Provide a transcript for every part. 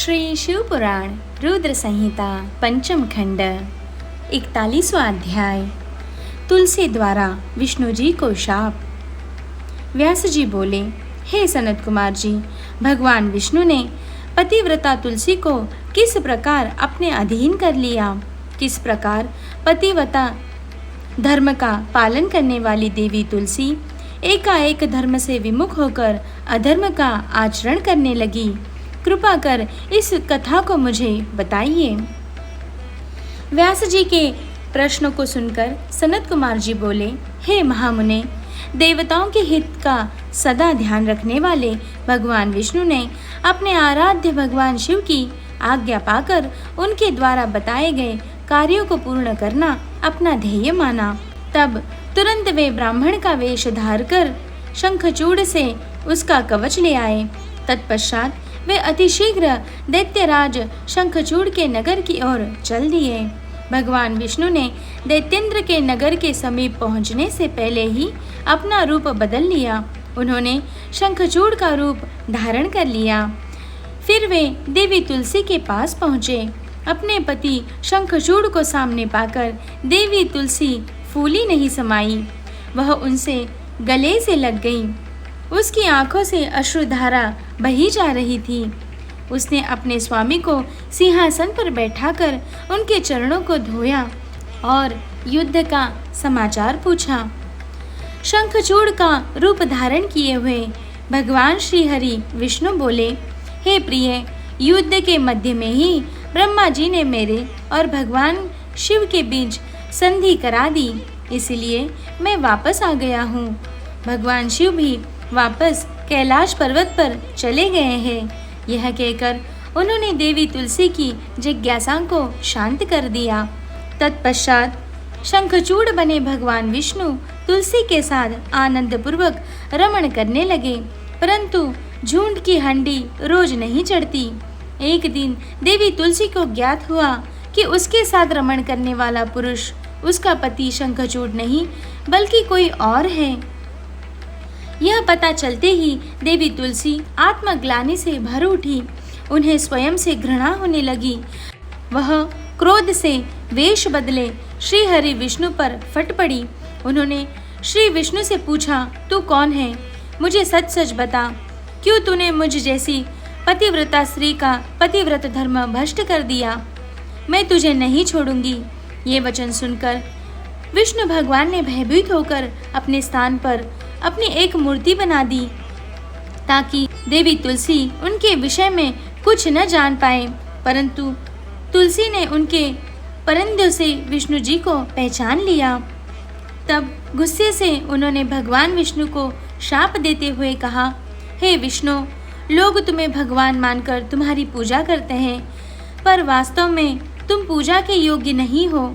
श्री शिव पुराण रुद्र संहिता पंचम खंड 41वां अध्याय। तुलसी द्वारा विष्णु जी को शाप। व्यास जी बोले, हे सनत कुमार जी, भगवान विष्णु ने पतिव्रता तुलसी को किस प्रकार अपने अधीन कर लिया, किस प्रकार पतिव्रता धर्म का पालन करने वाली देवी तुलसी एकाएक धर्म से विमुख होकर अधर्म का आचरण करने लगी, कृपा कर इस कथा को मुझे बताइए। व्यास जी के प्रश्नों को सुनकर सनत कुमार जी बोले, हे महामुने, देवताओं के हित का सदा ध्येय रखने वाले भगवान विष्णु ने अपने आराध्य भगवान शिव की आज्ञा पाकर उनके द्वारा बताए गए कार्यों को पूर्ण करना अपना ध्येय माना। तब तुरंत वे ब्राह्मण का वेश धार कर शंखचूड़ से उसका कवच ले आए। तत्पश्चात वे अतिशीघ्र दैत्यराज शंखचूड़ के नगर की ओर चल दिए। भगवान विष्णु ने दैत्येंद्र के नगर के समीप पहुंचने से पहले ही अपना रूप बदल लिया। उन्होंने शंखचूड़ का रूप धारण कर लिया। फिर वे देवी तुलसी के पास पहुँचे। अपने पति शंखचूड़ को सामने पाकर देवी तुलसी फूली नहीं समाई, वह उनसे गले से लग गई। उसकी आंखों से अश्रुधारा बही जा रही थी। उसने अपने स्वामी को सिंहासन पर बैठाकर उनके चरणों को धोया और युद्ध का समाचार पूछा। शंखचूड़ का रूप धारण किए हुए भगवान श्री हरि विष्णु बोले, हे प्रिय, युद्ध के मध्य में ही ब्रह्मा जी ने मेरे और भगवान शिव के बीच संधि करा दी, इसलिए मैं वापस आ गया हूँ। भगवान शिव भी वापस कैलाश पर्वत पर चले गए हैं। यह कहकर उन्होंने देवी तुलसी की जिज्ञासा को शांत कर दिया। तत्पश्चात शंखचूड़ बने भगवान विष्णु तुलसी के साथ आनंद पूर्वक रमण करने लगे, परंतु झुंड की हंडी रोज नहीं चढ़ती। एक दिन देवी तुलसी को ज्ञात हुआ कि उसके साथ रमण करने वाला पुरुष उसका पति शंखचूड़ नहीं बल्कि कोई और है। यह पता चलते ही देवी तुलसी आत्मग्लानि से भर उठी। उन्हें स्वयं से घृणा होने लगी। वह क्रोध से वेश बदले श्री हरि विष्णु पर फट पड़ी। उन्होंने श्री विष्णु से पूछा, तू कौन है? मुझे सच सच बता, क्यों तूने मुझ जैसी पतिव्रता स्त्री का पतिव्रत धर्म भ्रष्ट कर दिया? मैं तुझे नहीं छोड़ूंगी। ये वचन सुनकर विष्णु भगवान ने भयभीत होकर अपने स्थान पर अपनी एक मूर्ति बना दी, ताकि देवी तुलसी उनके विषय में कुछ न जान पाए। परंतु तुलसी ने उनके परिंदों से विष्णु जी को पहचान लिया। तब गुस्से से उन्होंने भगवान विष्णु को शाप देते हुए कहा, हे विष्णु, लोग तुम्हें भगवान मानकर तुम्हारी पूजा करते हैं, पर वास्तव में तुम पूजा के योग्य नहीं हो।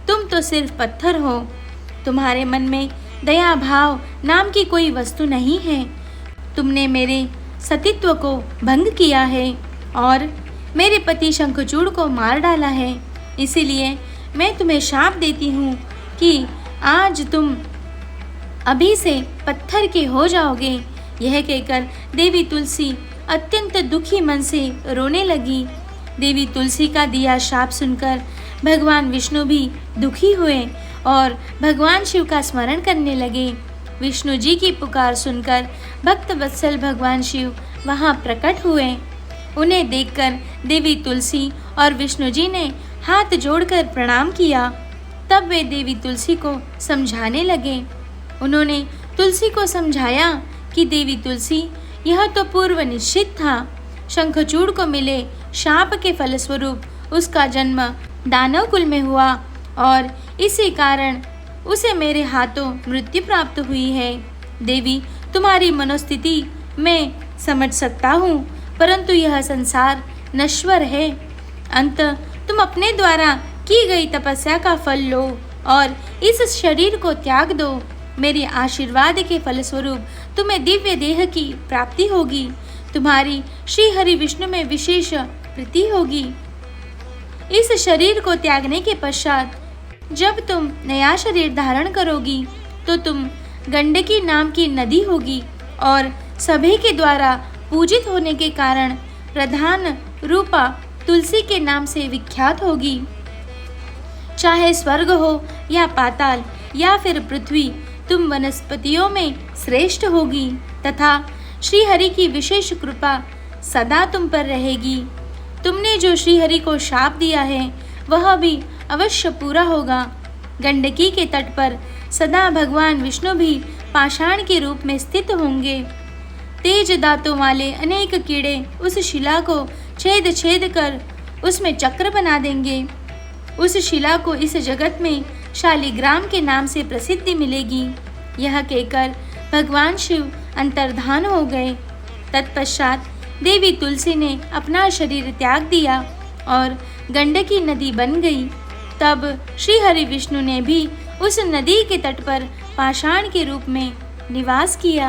तुम तो सिर्फ पत्थर हो। तुम्हारे मन में दया भाव नाम की कोई वस्तु नहीं है। तुमने मेरे सतीत्व को भंग किया है और मेरे पति शंखचूड़ को मार डाला है। इसीलिए मैं तुम्हें शाप देती हूँ कि आज तुम अभी से पत्थर के हो जाओगे। यह कहकर देवी तुलसी अत्यंत दुखी मन से रोने लगी। देवी तुलसी का दिया शाप सुनकर भगवान विष्णु भी दुखी हुए और भगवान शिव का स्मरण करने लगे। विष्णु जी की पुकार सुनकर भक्त वत्सल भगवान शिव वहां प्रकट हुए। उन्हें देखकर देवी तुलसी और विष्णु जी ने हाथ जोड़कर प्रणाम किया। तब वे देवी तुलसी को समझाने लगे। उन्होंने तुलसी को समझाया कि देवी तुलसी, यह तो पूर्व निश्चित था। शंखचूड़ को मिले शाप के फलस्वरूप उसका जन्म दानव कुल में हुआ और इसी कारण उसे मेरे हाथों मृत्यु प्राप्त हुई है। देवी, तुम्हारी मनोस्थिति मैं समझ सकता हूँ, परंतु यह संसार नश्वर है। अंत तुम अपने द्वारा की गई तपस्या का फल लो और इस शरीर को त्याग दो। मेरे आशीर्वाद के फलस्वरूप तुम्हें दिव्य देह की प्राप्ति होगी। तुम्हारी श्री हरि विष्णु में विशेष प्रीति होगी। इस शरीर को त्यागने के पश्चात जब तुम नया शरीर धारण करोगी तो तुम गंडकी नाम की नदी होगी और सभी के द्वारा पूजित होने के कारण प्रधान रूपा तुलसी के नाम से विख्यात होगी। चाहे स्वर्ग हो या पाताल या फिर पृथ्वी, तुम वनस्पतियों में श्रेष्ठ होगी तथा श्री हरि की विशेष कृपा सदा तुम पर रहेगी। तुमने जो श्री हरि को शाप दिया है वह भी अवश्य पूरा होगा। गंडकी के तट पर सदा भगवान विष्णु भी पाषाण के रूप में स्थित होंगे। तेज दांतों वाले अनेक कीड़े उस शिला को छेद छेद कर उसमें चक्र बना देंगे। उस शिला को इस जगत में शालिग्राम के नाम से प्रसिद्धि मिलेगी। यह कहकर भगवान शिव अंतर्धान हो गए। तत्पश्चात देवी तुलसी ने अपना शरीर त्याग दिया और गंडकी नदी बन गई। तब श्री हरि विष्णु ने भी उस नदी के तट पर पाषाण के रूप में निवास किया।